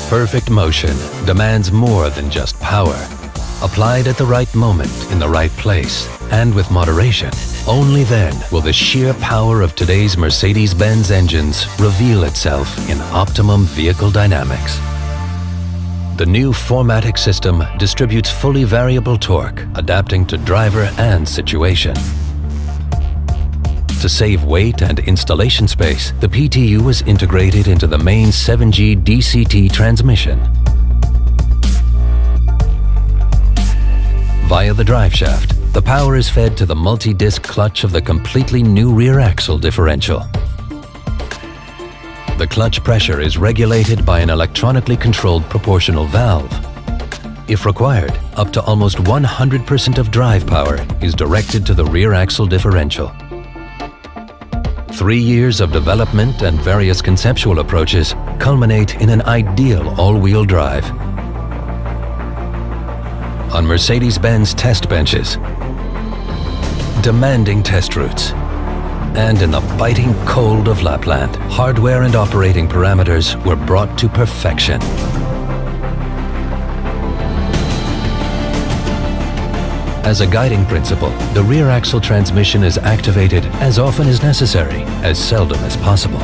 Perfect motion demands more than just power. Applied at the right moment, in the right place, and with moderation, only then will the sheer power of today's Mercedes Benz engines reveal itself in optimum vehicle dynamics. The new 4MATIC system distributes fully variable torque, adapting to driver and situation. To save weight and installation space, the PTU is integrated into the main 7G DCT transmission. Via the driveshaft, the power is fed to the multi-disc clutch of the completely new rear axle differential. The clutch pressure is regulated by an electronically controlled proportional valve. If required, up to almost 100% of drive power is directed to the rear axle differential. 3 years of development and various conceptual approaches culminate in an ideal all-wheel drive. On Mercedes-Benz test benches, demanding test routes, and in the biting cold of Lapland, hardware and operating parameters were brought to perfection. As a guiding principle, the rear axle transmission is activated as often as necessary, as seldom as possible.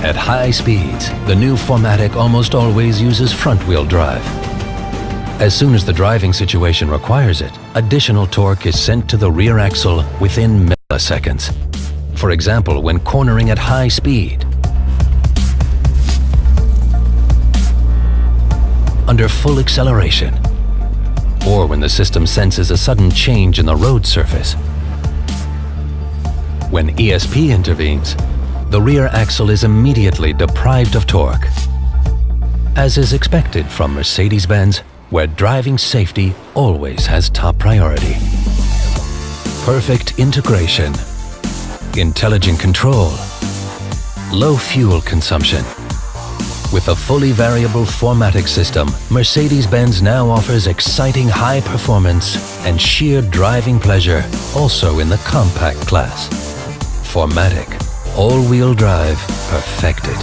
At high speeds, the new 4MATIC almost always uses front-wheel drive. As soon as the driving situation requires it, additional torque is sent to the rear axle within milliseconds. For example, when cornering at high speed, under full acceleration, or when the system senses a sudden change in the road surface. When ESP intervenes, the rear axle is immediately deprived of torque, as is expected from Mercedes-Benz, where driving safety always has top priority. Perfect integration, intelligent control, low fuel consumption. With a fully variable 4MATIC system, Mercedes-Benz now offers exciting high performance and sheer driving pleasure also in the compact class. 4MATIC, all-wheel drive perfected.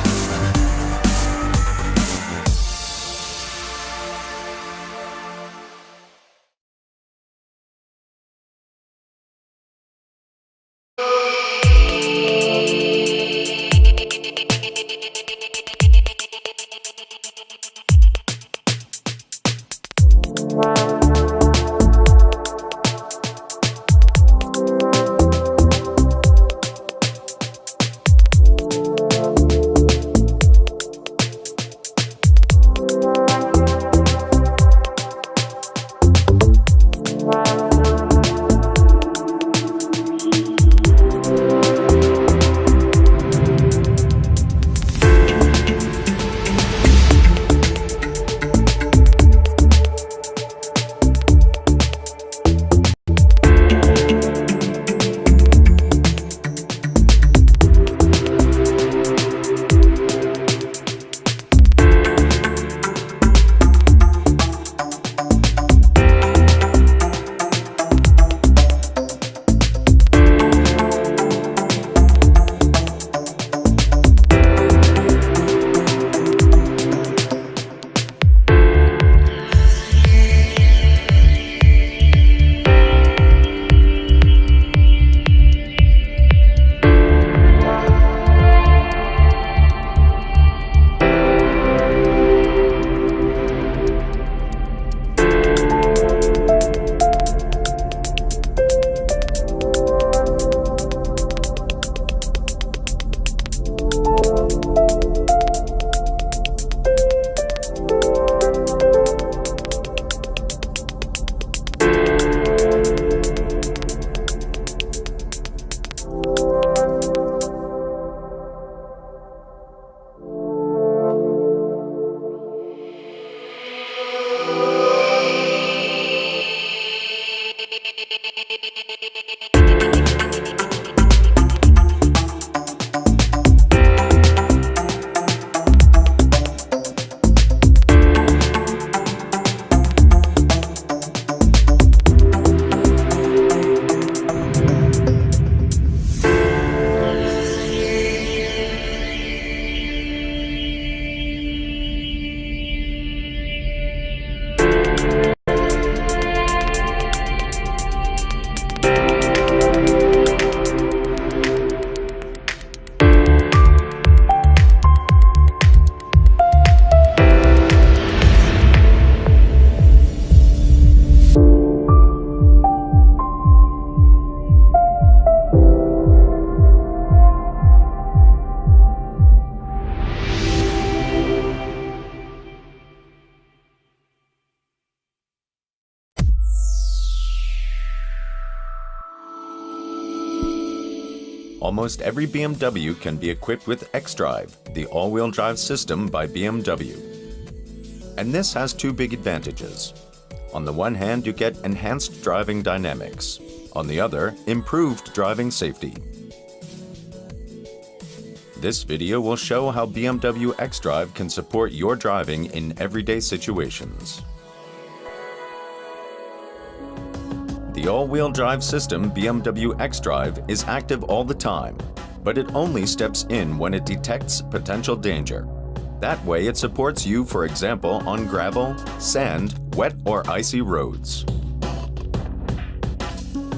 Almost every BMW can be equipped with xDrive, the all-wheel drive system by BMW. And this has two big advantages. On the one hand, you get enhanced driving dynamics. On the other, improved driving safety. This video will show how BMW xDrive can support your driving in everyday situations. The all-wheel drive system BMW xDrive is active all the time, but it only steps in when it detects potential danger. That way it supports you, for example, on gravel, sand, wet or icy roads.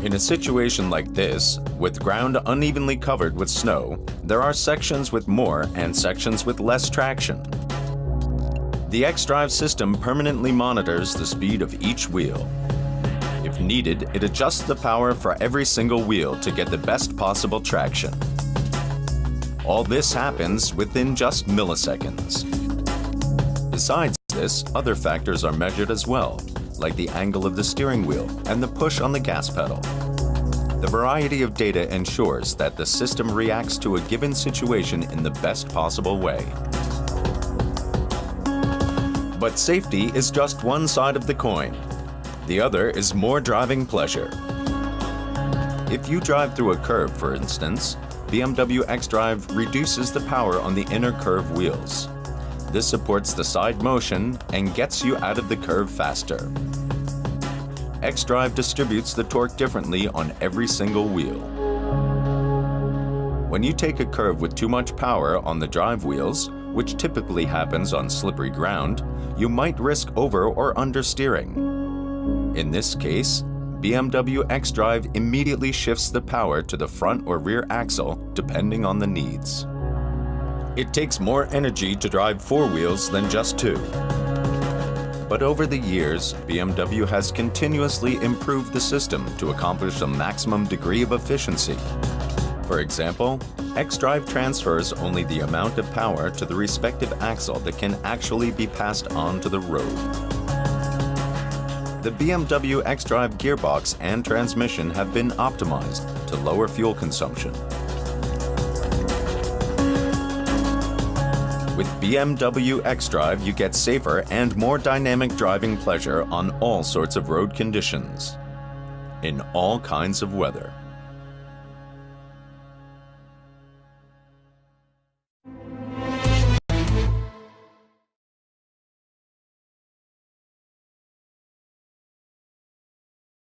In a situation like this, with ground unevenly covered with snow, there are sections with more and sections with less traction. The xDrive system permanently monitors the speed of each wheel. If needed, it adjusts the power for every single wheel to get the best possible traction. All this happens within just milliseconds. Besides this, other factors are measured as well, like the angle of the steering wheel and the push on the gas pedal. The variety of data ensures that the system reacts to a given situation in the best possible way. But safety is just one side of the coin. The other is more driving pleasure. If you drive through a curve, for instance, BMW xDrive reduces the power on the inner curve wheels. This supports the side motion and gets you out of the curve faster. xDrive distributes the torque differently on every single wheel. When you take a curve with too much power on the drive wheels, which typically happens on slippery ground, you might risk over or understeering. In this case, BMW xDrive immediately shifts the power to the front or rear axle, depending on the needs. It takes more energy to drive four wheels than just two. But over the years, BMW has continuously improved the system to accomplish a maximum degree of efficiency. For example, xDrive transfers only the amount of power to the respective axle that can actually be passed on to the road. The BMW xDrive gearbox and transmission have been optimized to lower fuel consumption. With BMW xDrive, you get safer and more dynamic driving pleasure on all sorts of road conditions, in all kinds of weather.